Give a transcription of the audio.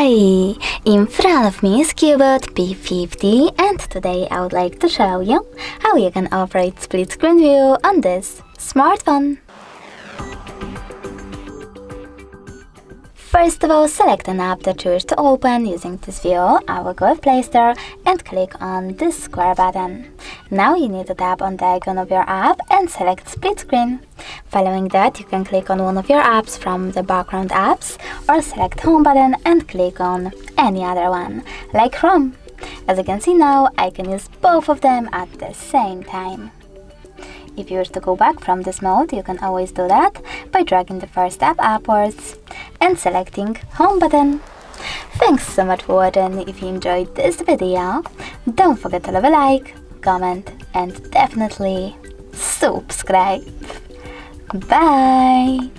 Hi! In front of me is CUBOT P50 and today I would like to show you how you can operate split screen view on this smartphone. First of all, select an app that you wish to open using this view. I will go to Play Store and click on this square button. Now you need to tap on the icon of your app and select split screen. Following that, you can click on one of your apps from the background apps or select home button and click on any other one, like Chrome. As you can see now, I can use both of them at the same time. If you wish to go back from this mode, you can always do that by dragging the first app upwards and selecting home button. Thanks so much for watching. If you enjoyed this video, don't forget to leave a like, comment and definitely subscribe. Bye!